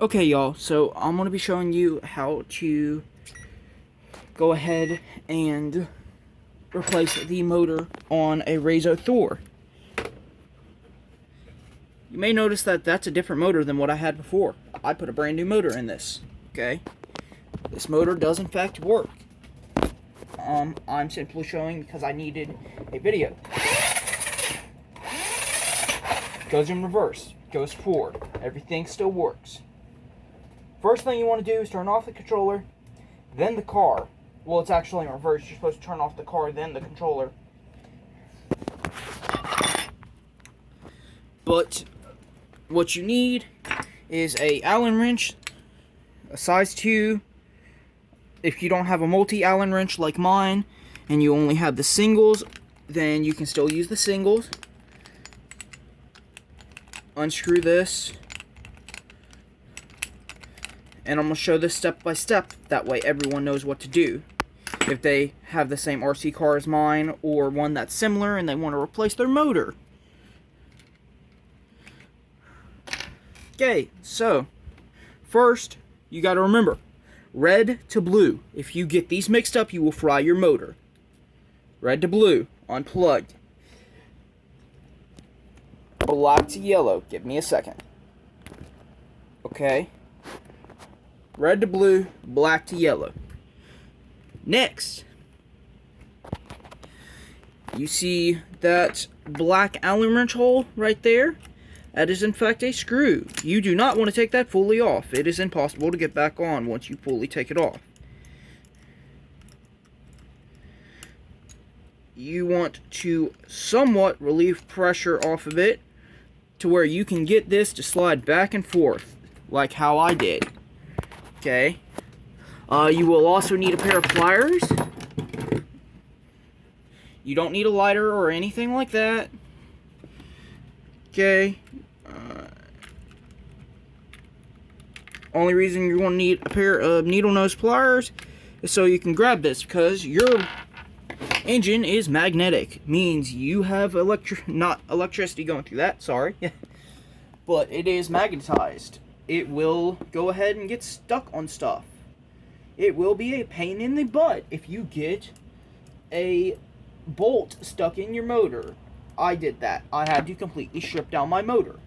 Okay, y'all, so I'm going to be showing you how to go ahead and replace the motor on a Razor Thor. You may notice that that's a different motor than what I had before. I put a brand new motor in this, okay? This motor does in fact work. I'm simply showing because I needed a video. Goes in reverse, goes forward, everything still works. First thing you want to do is turn off the controller, then the car. Well, it's actually in reverse. You're supposed to turn off the car, then the controller. But what you need is a Allen wrench, a size 2. If you don't have a multi-Allen wrench like mine, and you only have the singles, then you can still use the singles. Unscrew this. And I'm going to show this step by step, that way everyone knows what to do. If they have the same RC car as mine, or one that's similar, and they want to replace their motor. Okay, so, first, you got to remember, red to blue. If you get these mixed up, you will fry your motor. Red to blue, unplugged. Black to yellow, give me a second. Okay. Red to blue, black to yellow. Next, you see that black Allen wrench hole right there? That is in fact a screw. You do not want to take that fully off. It is impossible to get back on once you fully take it off. You want to somewhat relieve pressure off of it to where you can get this to slide back and forth, like how I did. Okay. You will also need a pair of pliers. You don't need a lighter or anything like that. Okay. Only reason you're going to need a pair of needle nose pliers is so you can grab this, because your engine is magnetic. Means you have not electricity going through that, sorry. But it is magnetized. It will go ahead and get stuck on stuff. It will be a pain in the butt if you get a bolt stuck in your motor. I did that. I had to completely strip down my motor.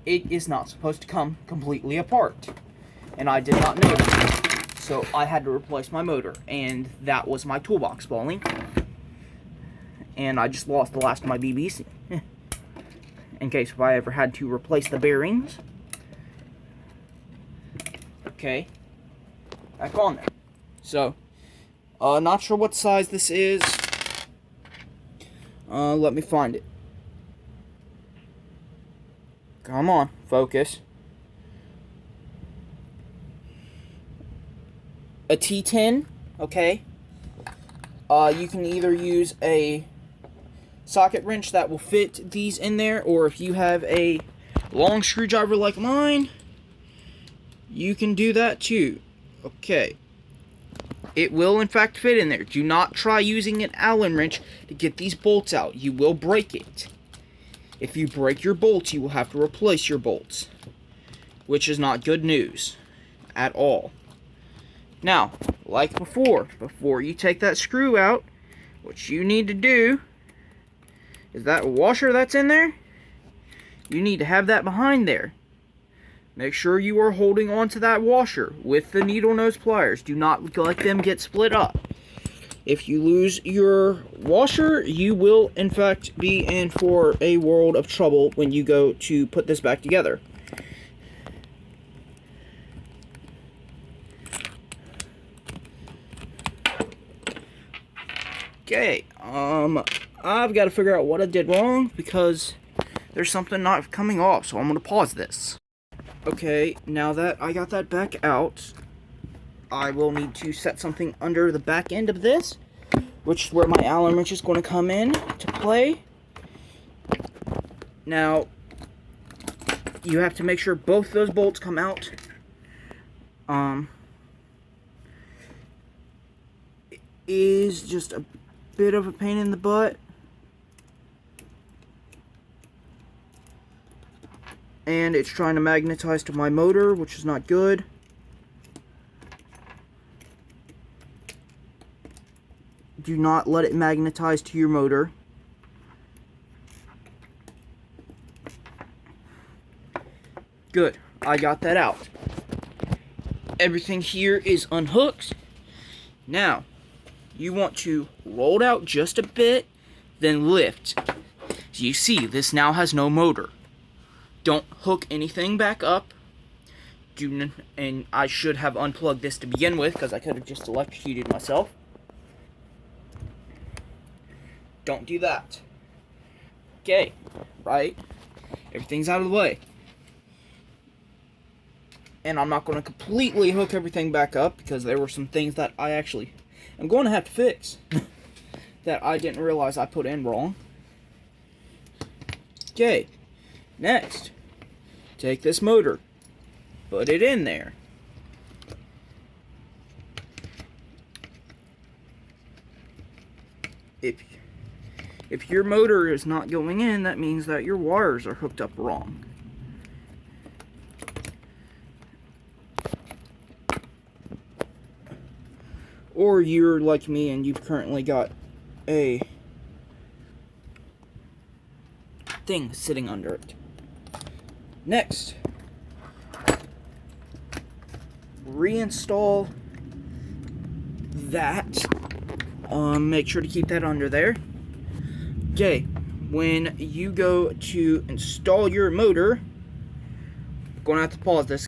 It is not supposed to come completely apart. And I did not know that. So I had to replace my motor. And that was my toolbox falling. And I just lost the last of my BBC. In case if I ever had to replace the bearings. Okay, back on there. So, not sure what size this is. Let me find it. Come on, focus. A T10, okay. You can either use a socket wrench that will fit these in there, or if you have a long screwdriver like mine, you can do that too. Okay. It will in fact fit in there. Do not try using an Allen wrench to get these bolts out. You will break it. If you break your bolts, you will have to replace your bolts, which is not good news at all. Now, like before you take that screw out, what you need to do is that washer that's in there, you need to have that behind there. Make sure you are holding on to that washer with the needle nose pliers. Do not let them get split up. If you lose your washer, you will in fact be in for a world of trouble when you go to put this back together. Okay, I've got to figure out what I did wrong because there's something not coming off, so I'm going to pause this. Okay, now that I got that back out, I will need to set something under the back end of this, which is where my Allen wrench is going to come in to play. Now, you have to make sure both those bolts come out. It is just a bit of a pain in the butt. and it's trying to magnetize to my motor, which is not good. Do not let it magnetize to your motor. Good, I got that out. Everything here is unhooked. Now, you want to roll it out just a bit, then lift. So you see, this now has no motor. Don't hook anything back up. And I should have unplugged this to begin with, because I could have just electrocuted myself. Don't do that. Okay, right? Everything's out of the way. And I'm not going to completely hook everything back up, because there were some things that I actually am going to have to fix that I didn't realize I put in wrong. Okay, next, take this motor, put it in there. If your motor is not going in, that means that your wires are hooked up wrong. Or you're like me and you've currently got a thing sitting under it. Next, reinstall that. Make sure to keep that under there. Okay, when you go to install your motor, I'm going to have to pause this.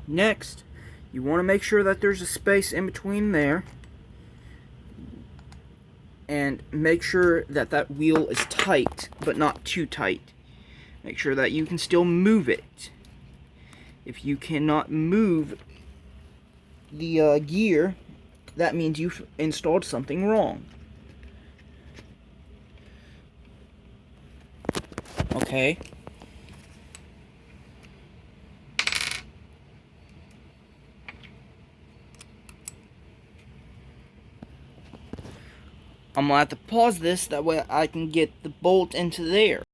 Next, you want to make sure that there's a space in between there. And make sure that that wheel is tight, but not too tight. Make sure that you can still move it. If you cannot move the gear, that means you've installed something wrong. Okay. I'm gonna have to pause this, that way I can get the bolt into there.